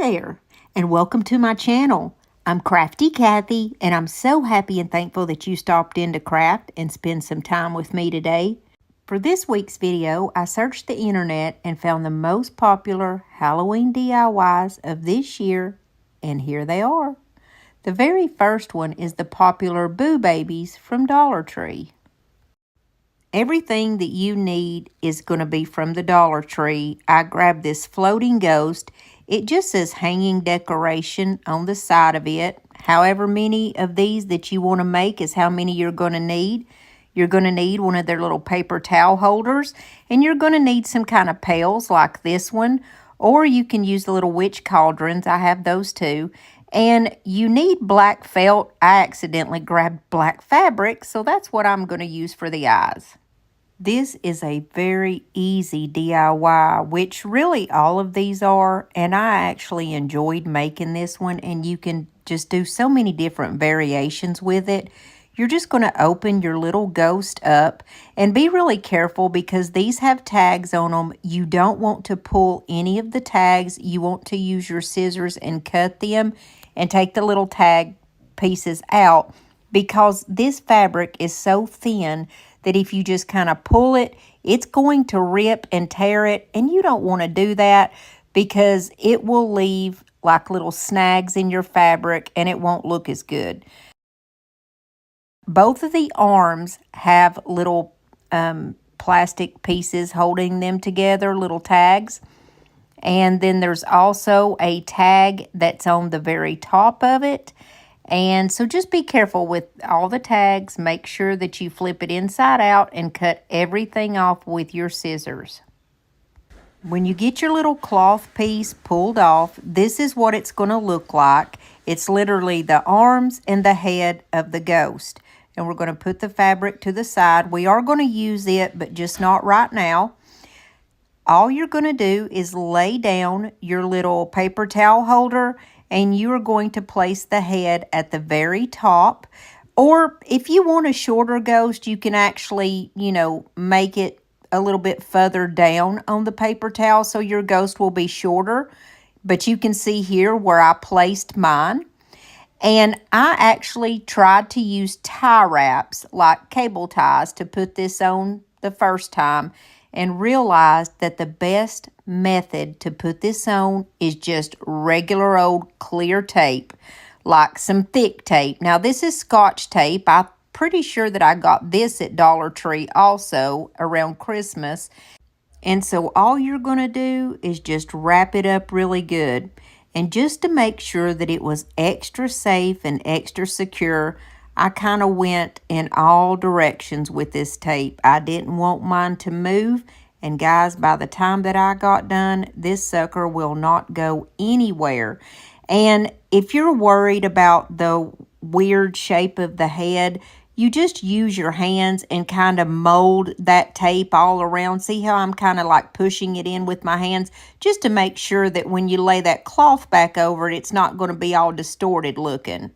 there, and welcome to my channel. I'm Crafty Kathy, and I'm so happy and thankful that you stopped in to craft and spend some time with me today. For this week's video, I searched the internet and found the most popular Halloween DIYs of this year, and here they are. The very first one is the popular Boo Babies from Dollar Tree. Everything that you need is going to be from the Dollar Tree. I grabbed this floating ghost. It just says hanging decoration on the side of it. However many of these that you want to make is how many you're going to need. You're going to need one of their little paper towel holders, and you're going to need some kind of pails like this one, or you can use the little witch cauldrons. I have those too. And you need black felt. I accidentally grabbed black fabric, so that's what I'm going to use for the eyes. This is a very easy DIY, which really all of these are, and I actually enjoyed making this one, and you can just do so many different variations with it. You're just going to open your little ghost up and be really careful because these have tags on them. You don't want to pull any of the tags. You want to use your scissors and cut them and take the little tag pieces out because this fabric is so thin that if you just kind of pull it, it's going to rip and tear it, and you don't want to do that because it will leave like little snags in your fabric and it won't look as good. Both of the arms have little plastic pieces holding them together, little tags. And then there's also a tag that's on the very top of it. And so just be careful with all the tags. Make sure that you flip it inside out and cut everything off with your scissors. When you get your little cloth piece pulled off, this is what it's going to look like. It's literally the arms and the head of the ghost. And we're going to put the fabric to the side. We are going to use it, but just not right now. All you're going to do is lay down your little paper towel holder, and you are going to place the head at the very top. Or if you want a shorter ghost, you can actually, make it a little bit further down on the paper towel so your ghost will be shorter. But you can see here where I placed mine. And I actually tried to use tie wraps, like cable ties, to put this on the first time, and realized that the best method to put this on is just regular old clear tape, like some thick tape. Now, this is Scotch tape. I'm pretty sure that I got this at Dollar Tree also around Christmas. And so all you're going to do is just wrap it up really good. And just to make sure that it was extra safe and extra secure, I kind of went in all directions with this tape. I didn't want mine to move. And guys, by the time that I got done, this sucker will not go anywhere. And if you're worried about the weird shape of the head, you just use your hands and kind of mold that tape all around. See how I'm kind of like pushing it in with my hands just to make sure that when you lay that cloth back over it, it's not going to be all distorted looking.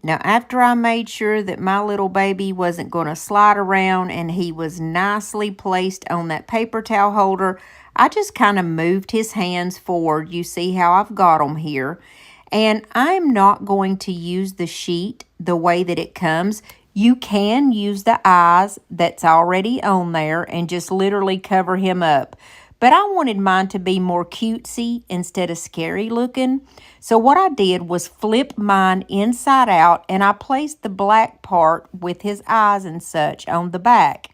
Now, after I made sure that my little baby wasn't going to slide around and he was nicely placed on that paper towel holder, I just kind of moved his hands forward. You see how I've got them here. And I'm not going to use the sheet the way that it comes. You can use the eyes that's already on there and just literally cover him up. But I wanted mine to be more cutesy instead of scary looking. So what I did was flip mine inside out, and I placed the black part with his eyes and such on the back.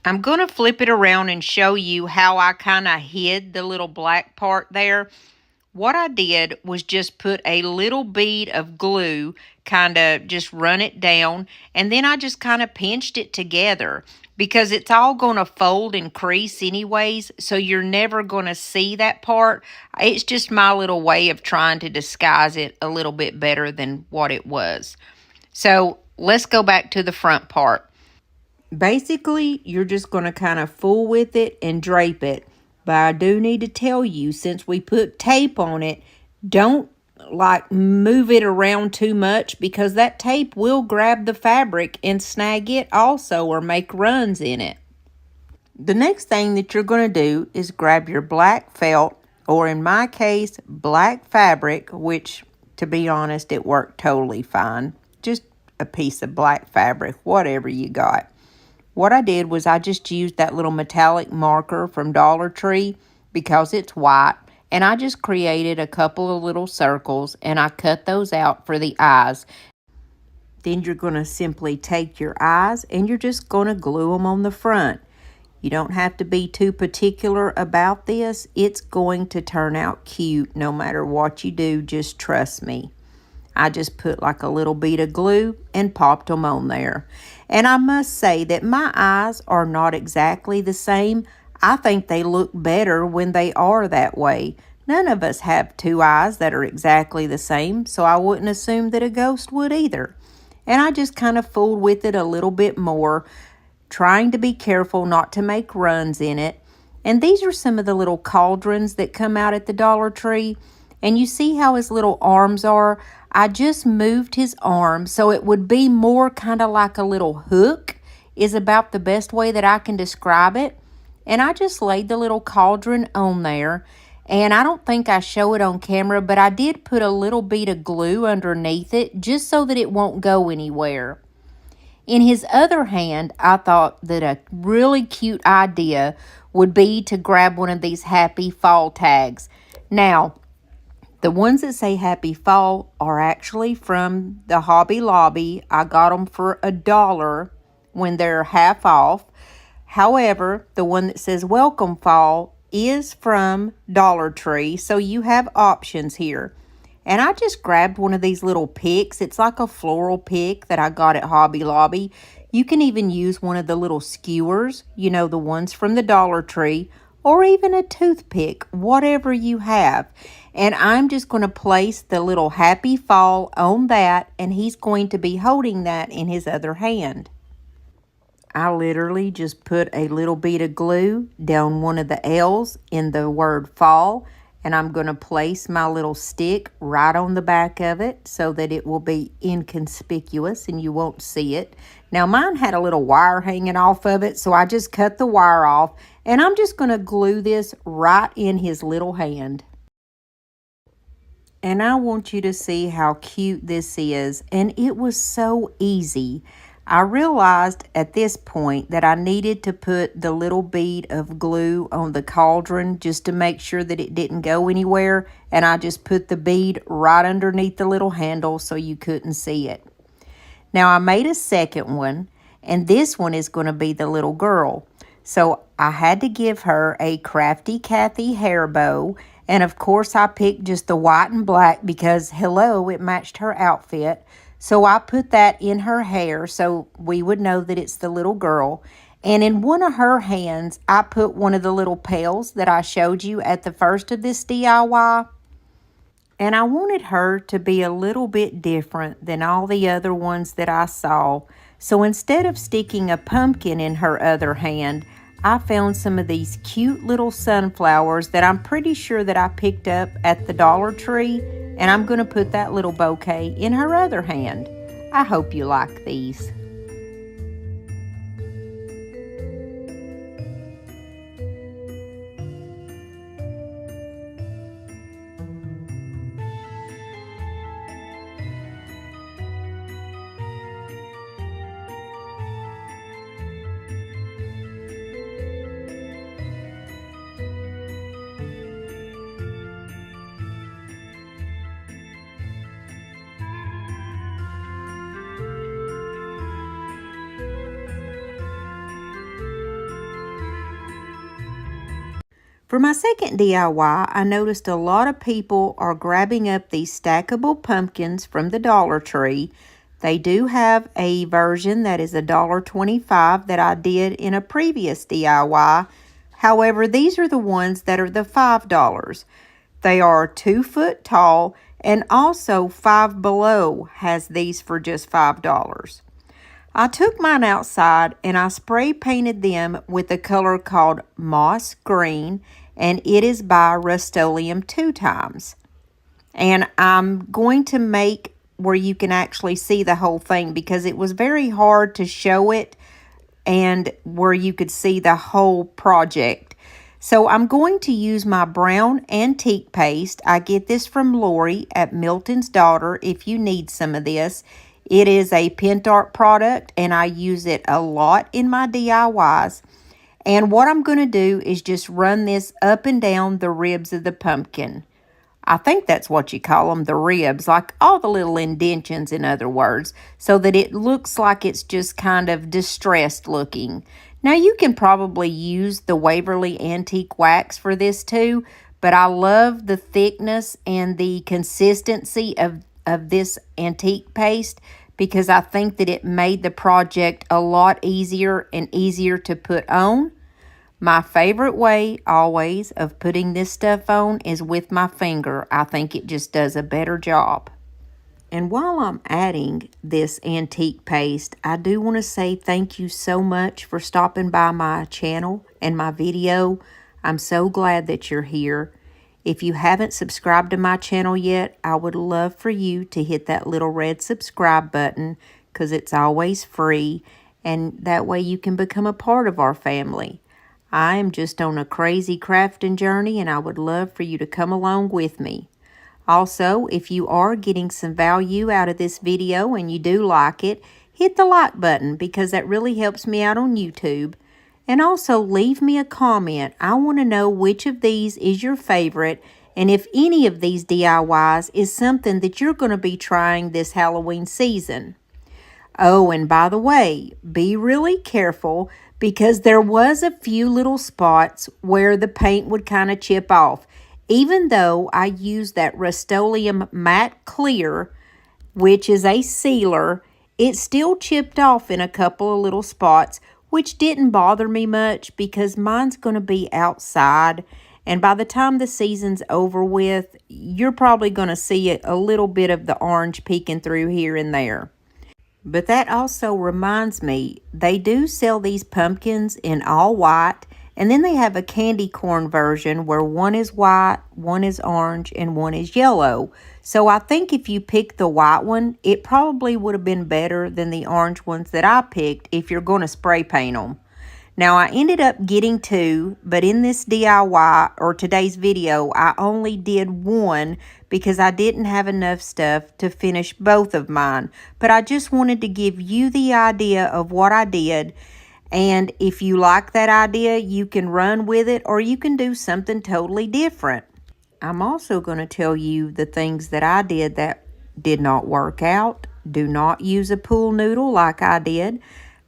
I'm going to flip it around and show you how I kind of hid the little black part there. What I did was just put a little bead of glue, kind of just run it down, and then I just kind of pinched it together because it's all going to fold and crease anyways, so you're never going to see that part. It's just my little way of trying to disguise it a little bit better than what it was. So let's go back to the front part. Basically, you're just going to kind of fool with it and drape it. But I do need to tell you, since we put tape on it, don't like move it around too much because that tape will grab the fabric and snag it also or make runs in it. The next thing that you're going to do is grab your black felt or in my case, black fabric, which, to be honest, it worked totally fine. Just a piece of black fabric, whatever you got. What I did was I just used that little metallic marker from Dollar Tree because it's white, and I just created a couple of little circles, and I cut those out for the eyes. Then you're going to simply take your eyes and you're just going to glue them on the front. You don't have to be too particular about this. It's going to turn out cute no matter what you do, just trust me. I just put like a little bit of glue and popped them on there. And I must say that my eyes are not exactly the same. I think they look better when they are that way. None of us have two eyes that are exactly the same, so I wouldn't assume that a ghost would either. And I just kind of fooled with it a little bit more, trying to be careful not to make runs in it. And these are some of the little cauldrons that come out at the Dollar Tree. And you see how his little arms are? I just moved his arm so it would be more kind of like a little hook is about the best way that I can describe it. And I just laid the little cauldron on there. And I don't think I show it on camera, but I did put a little bit of glue underneath it just so that it won't go anywhere. In his other hand, I thought that a really cute idea would be to grab one of these Happy Fall tags. Now, the ones that say Happy Fall are actually from the Hobby Lobby. I got them for $1 when they're half off. However, the one that says Welcome Fall is from Dollar Tree, so you have options here. And I just grabbed one of these little picks. It's like a floral pick that I got at Hobby Lobby. You can even use one of the little skewers, you know, the ones from the Dollar Tree, or even a toothpick, whatever you have. And I'm just going to place the little Happy Fall on that, and he's going to be holding that in his other hand. I literally just put a little bit of glue down one of the L's in the word fall, and I'm going to place my little stick right on the back of it so that it will be inconspicuous and you won't see it. Now mine had a little wire hanging off of it, so I just cut the wire off, and I'm just going to glue this right in his little hand. And I want you to see how cute this is, and it was so easy. I realized at this point that I needed to put the little bead of glue on the cauldron just to make sure that it didn't go anywhere, and I just put the bead right underneath the little handle so you couldn't see it. Now I made a second one, and this one is going to be the little girl. So I had to give her a Crafty Cathy hair bow, and of course I picked just the white and black because, hello, it matched her outfit. So I put that in her hair so we would know that it's the little girl. And in one of her hands, I put one of the little pails that I showed you at the first of this DIY. And I wanted her to be a little bit different than all the other ones that I saw. So instead of sticking a pumpkin in her other hand, I found some of these cute little sunflowers that I'm pretty sure that I picked up at the Dollar Tree, and I'm going to put that little bouquet in her other hand. I hope you like these. For my second DIY, I noticed a lot of people are grabbing up these stackable pumpkins from the Dollar Tree. They do have a version that is $1.25 that I did in a previous DIY. However, these are the ones that are the $5. They are 2 foot tall, and also Five Below has these for just $5. I took mine outside and I spray painted them with a color called Moss Green, and it is by Rust-Oleum 2 times. And I'm going to make where you can actually see the whole thing because it was very hard to show it and where you could see the whole project. So I'm going to use my brown antique paste. I get this from Lori at Milton's Daughter if you need some of this. It is a Pentart product and I use it a lot in my DIYs. And what I'm going to do is just run this up and down the ribs of the pumpkin. I think that's what you call them, the ribs, like all the little indentions, in other words, so that it looks like it's just kind of distressed looking. Now, you can probably use the Waverly Antique Wax for this too, but I love the thickness and the consistency of this antique paste because I think that it made the project a lot easier and easier to put on. My favorite way, always, of putting this stuff on is with my finger. I think it just does a better job. And while I'm adding this antique paste, I do want to say thank you so much for stopping by my channel and my video. I'm so glad that you're here. If you haven't subscribed to my channel yet, I would love for you to hit that little red subscribe button because it's always free, and that way you can become a part of our family. I am just on a crazy crafting journey, and I would love for you to come along with me. Also, if you are getting some value out of this video and you do like it, hit the like button because that really helps me out on YouTube. And also leave me a comment. I want to know which of these is your favorite and if any of these DIYs is something that you're going to be trying this Halloween season. Oh, and by the way, be really careful because there was a few little spots where the paint would kind of chip off. Even though I used that Rust-Oleum Matte Clear, which is a sealer, it still chipped off in a couple of little spots, which didn't bother me much because mine's going to be outside. And by the time the season's over with, you're probably going to see a little bit of the orange peeking through here and there. But that also reminds me, they do sell these pumpkins in all white, and then they have a candy corn version where one is white, one is orange, and one is yellow. So I think if you pick the white one, it probably would have been better than the orange ones that I picked if you're going to spray paint them. Now, I ended up getting two, but in this DIY, or today's video, I only did one because I didn't have enough stuff to finish both of mine. But I just wanted to give you the idea of what I did. And if you like that idea, you can run with it, or you can do something totally different. I'm also going to tell you the things that I did that did not work out. Do not use a pool noodle like I did,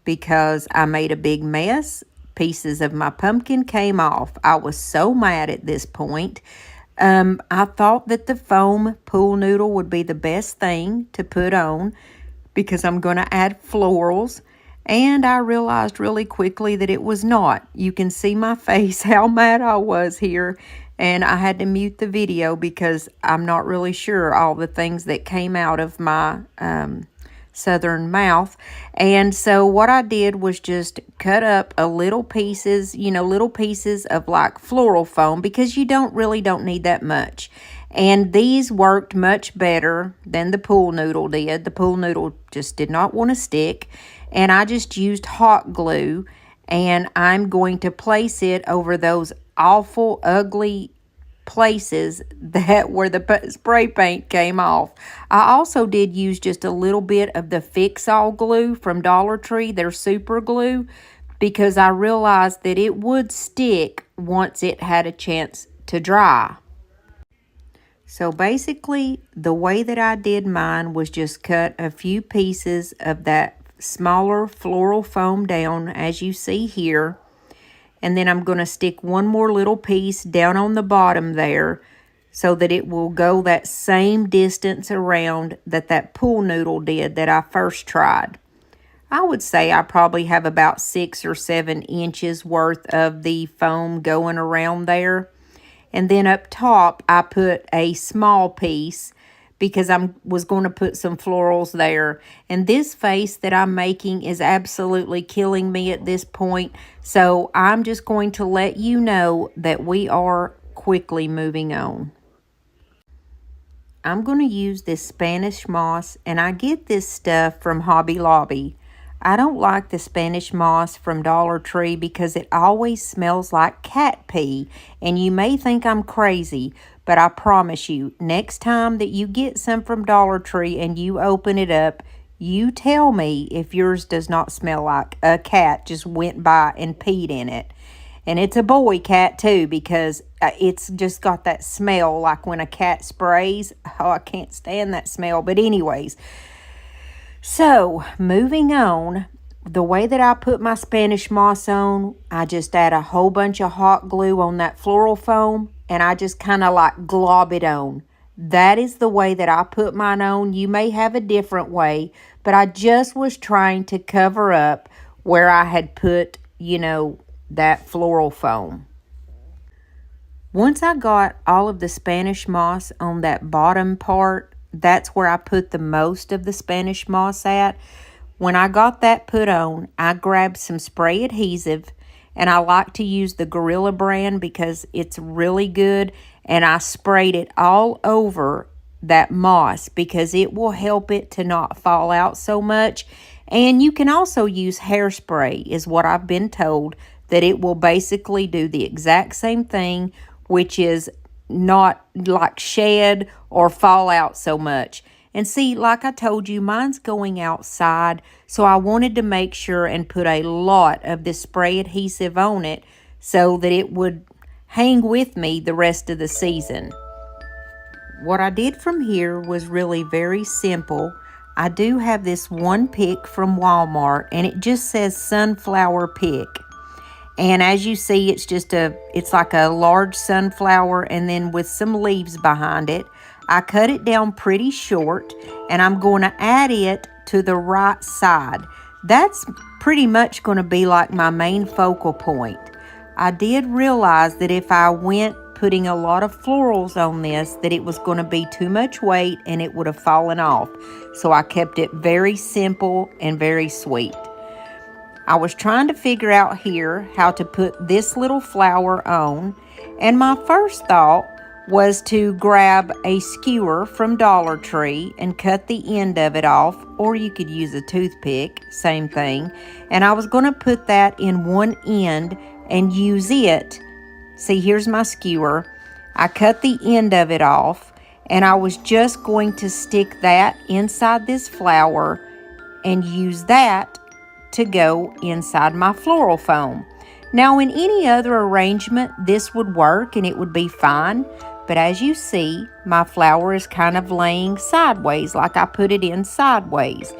because I made a big mess. Pieces of my pumpkin came off. I was so mad at this point. I thought that the foam pool noodle would be the best thing to put on because I'm going to add florals. And I realized really quickly that it was not. You can see my face, how mad I was here. And I had to mute the video because I'm not really sure all the things that came out of my southern mouth. And so what I did was just cut up a little pieces, little pieces of like floral foam because you don't need that much. And these worked much better than the pool noodle did. The pool noodle just did not want to stick. And I just used hot glue, and I'm going to place it over those awful, ugly places that where the spray paint came off. I also did use just a little bit of the Fix-All glue from Dollar Tree, their super glue, because I realized that it would stick once it had a chance to dry. So basically, the way that I did mine was just cut a few pieces of that smaller floral foam down, as you see here. And then I'm going to stick one more little piece down on the bottom there so that it will go that same distance around that pool noodle did that I first tried. I would say I probably have about 6 or 7 inches worth of the foam going around there. And then up top, I put a small piece because I was going to put some florals there. And this face that I'm making is absolutely killing me at this point. So I'm just going to let you know that we are quickly moving on. I'm going to use this Spanish moss, and I get this stuff from Hobby Lobby. I don't like the Spanish moss from Dollar Tree because it always smells like cat pee, and you may think I'm crazy, but I promise you, next time that you get some from Dollar Tree and you open it up, you tell me if yours does not smell like a cat just went by and peed in it. And it's a boy cat too because it's just got that smell like when a cat sprays. Oh, I can't stand that smell. But anyways, so moving on, the way that I put my Spanish moss on, I just add a whole bunch of hot glue on that floral foam and I just kind of like glob it on. That is the way that I put mine on. You may have a different way, but I just was trying to cover up where I had put, that floral foam. Once I got all of the Spanish moss on that bottom part, that's where I put the most of the Spanish moss at. When I got that put on, I grabbed some spray adhesive, and I like to use the Gorilla brand because it's really good, and I sprayed it all over that moss because it will help it to not fall out so much. And you can also use hairspray, is what I've been told, that it will basically do the exact same thing, which is not like shed or fall out so much. And see, like I told you, mine's going outside, so I wanted to make sure and put a lot of this spray adhesive on it so that it would hang with me the rest of the season. What I did from here was really very simple. I do have this one pick from Walmart, and it just says sunflower pick. And as you see, it's like a large sunflower and then with some leaves behind it. I cut it down pretty short and I'm going to add it to the right side. That's pretty much going to be like my main focal point. I did realize that if I went putting a lot of florals on this, that it was going to be too much weight and it would have fallen off. So I kept it very simple and very sweet. I was trying to figure out here how to put this little flower on, and my first thought was to grab a skewer from Dollar Tree and cut the end of it off, or you could use a toothpick, same thing. And I was going to put that in one end and use it. See, here's my skewer. I cut the end of it off, and I was just going to stick that inside this flower and use that to go inside my floral foam. Now, in any other arrangement, this would work and it would be fine. But as you see, my flower is kind of laying sideways, like I put it in sideways.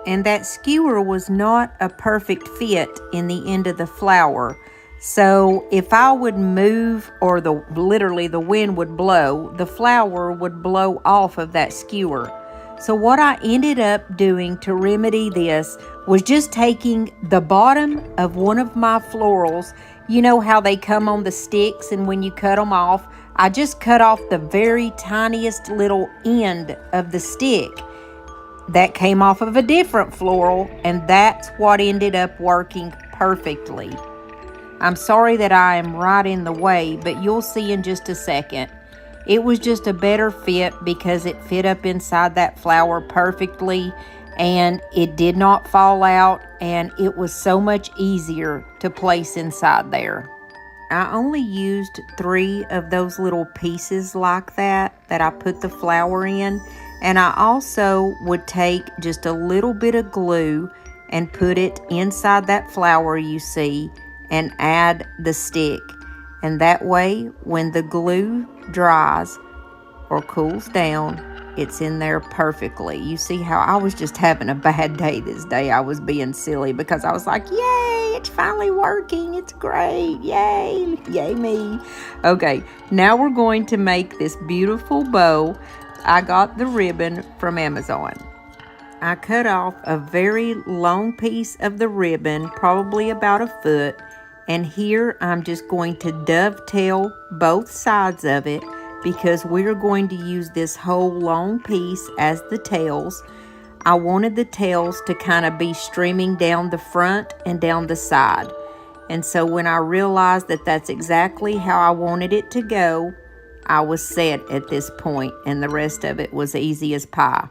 And that skewer was not a perfect fit in the end of the flower. So if I would move, or literally the wind would blow, the flower would blow off of that skewer. So what I ended up doing to remedy this was just taking the bottom of one of my florals. You know how they come on the sticks, and when you cut them off, I just cut off the very tiniest little end of the stick. That came off of a different floral, and that's what ended up working perfectly. I'm sorry that I am right in the way, but you'll see in just a second. It was just a better fit because it fit up inside that flower perfectly, and it did not fall out, and it was so much easier to place inside there. I only used 3 of those little pieces like that I put the flower in, and I also would take just a little bit of glue and put it inside that flower you see and add the stick. And that way, when the glue dries or cools down, it's in there perfectly. You see how I was just having a bad day this day. I was being silly because I was like, yay, it's finally working. It's great. Yay. Yay me. Okay, now we're going to make this beautiful bow. I got the ribbon from Amazon. I cut off a very long piece of the ribbon, probably about a foot. And here I'm just going to dovetail both sides of it because we're going to use this whole long piece as the tails. I wanted the tails to kind of be streaming down the front and down the side. And so when I realized that that's exactly how I wanted it to go, I was set at this point, and the rest of it was easy as pie.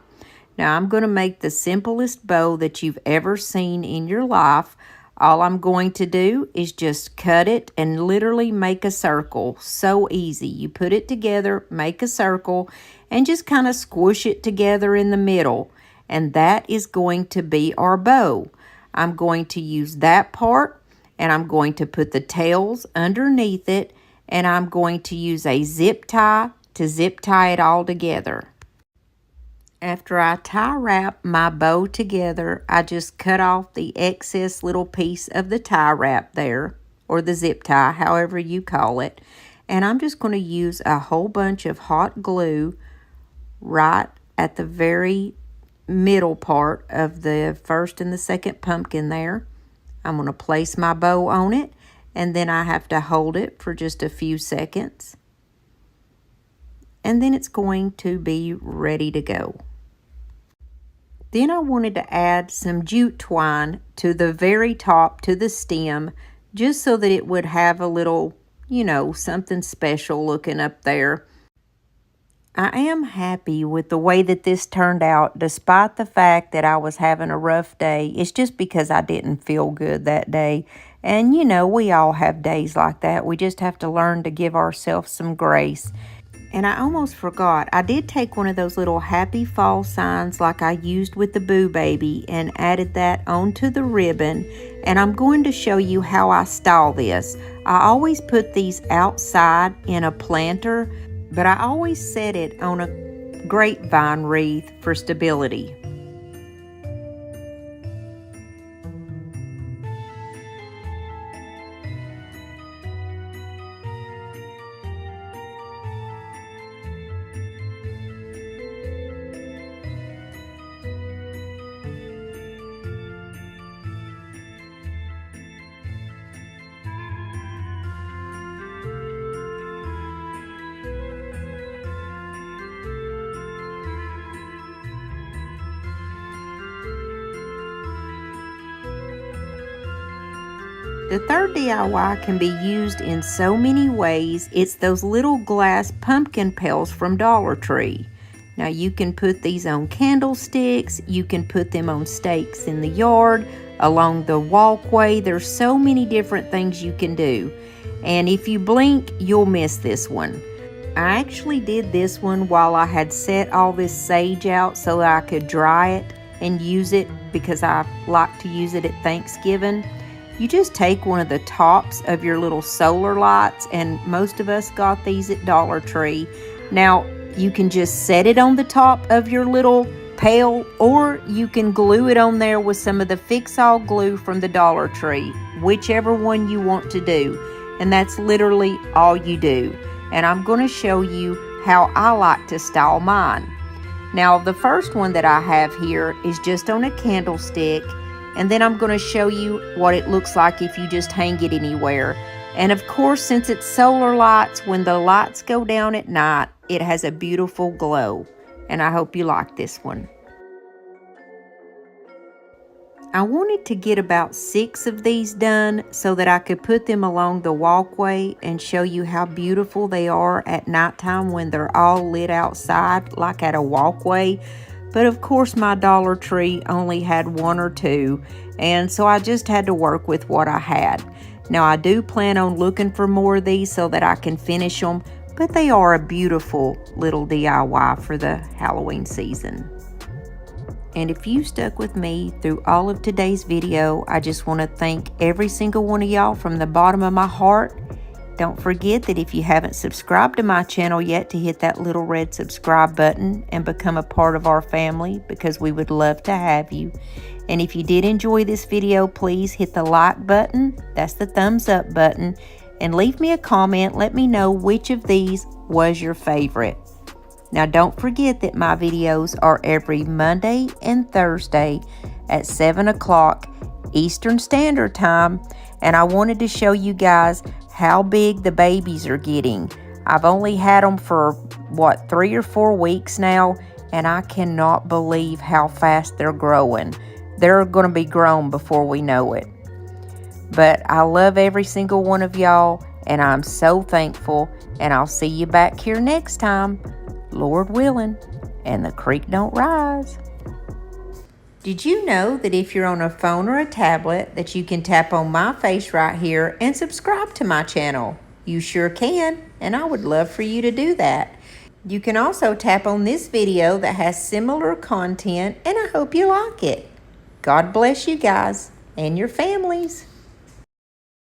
Now I'm going to make the simplest bow that you've ever seen in your life. All I'm going to do is just cut it and literally make a circle. So easy. You put it together, make a circle, and just kind of squish it together in the middle. And that is going to be our bow. I'm going to use that part, and I'm going to put the tails underneath it, and I'm going to use a zip tie to zip tie it all together. After I tie wrap my bow together, I just cut off the excess little piece of the tie wrap there, or the zip tie, however you call it. And I'm just going to use a whole bunch of hot glue right at the very middle part of the first and the second pumpkin there. I'm going to place my bow on it, and then I have to hold it for just a few seconds. And then it's going to be ready to go. Then I wanted to add some jute twine to the very top, to the stem, just so that it would have a little, something special looking up there. I am happy with the way that this turned out, despite the fact that I was having a rough day. It's just because I didn't feel good that day. And, we all have days like that. We just have to learn to give ourselves some grace. And I almost forgot, I did take one of those little happy fall signs like I used with the Boo Baby and added that onto the ribbon. And I'm going to show you how I style this. I always put these outside in a planter, but I always set it on a grapevine wreath for stability. The third DIY can be used in so many ways. It's those little glass pumpkin pails from Dollar Tree. Now you can put these on candlesticks, you can put them on stakes in the yard, along the walkway. There's so many different things you can do. And if you blink, you'll miss this one. I actually did this one while I had set all this sage out so that I could dry it and use it, because I like to use it at Thanksgiving. You just take one of the tops of your little solar lights, and most of us got these at Dollar Tree. Now, you can just set it on the top of your little pail, or you can glue it on there with some of the Fix-All glue from the Dollar Tree, whichever one you want to do. And that's literally all you do. And I'm going to show you how I like to style mine. Now, the first one that I have here is just on a candlestick. And then I'm going to show you what it looks like if you just hang it anywhere. And of course, since it's solar lights, when the lights go down at night, it has a beautiful glow. And I hope you like this one. I wanted to get about 6 of these done so that I could put them along the walkway and show you how beautiful they are at nighttime when they're all lit outside, like at a walkway. But of course my Dollar Tree only had 1 or 2, and so I just had to work with what I had. Now I do plan on looking for more of these so that I can finish them, but they are a beautiful little DIY for the Halloween season. And if you stuck with me through all of today's video, I just want to thank every single one of y'all from the bottom of my heart. Don't forget that if you haven't subscribed to my channel yet, to hit that little red subscribe button and become a part of our family, because we would love to have you. And if you did enjoy this video, please hit the like button, that's the thumbs up button, and leave me a comment. Let me know which of these was your favorite. Now don't forget that my videos are every Monday and Thursday at 7 o'clock Eastern Standard Time. And I wanted to show you guys how big the babies are getting. I've only had them for 3 or 4 weeks now, and I cannot believe how fast they're growing. They're going to be grown before we know it. But I love every single one of y'all, and I'm so thankful, and I'll see you back here next time, Lord willing, and the creek don't rise. Did you know that if you're on a phone or a tablet that you can tap on my face right here and subscribe to my channel? You sure can, and I would love for you to do that. You can also tap on this video that has similar content, and I hope you like it. God bless you guys and your families.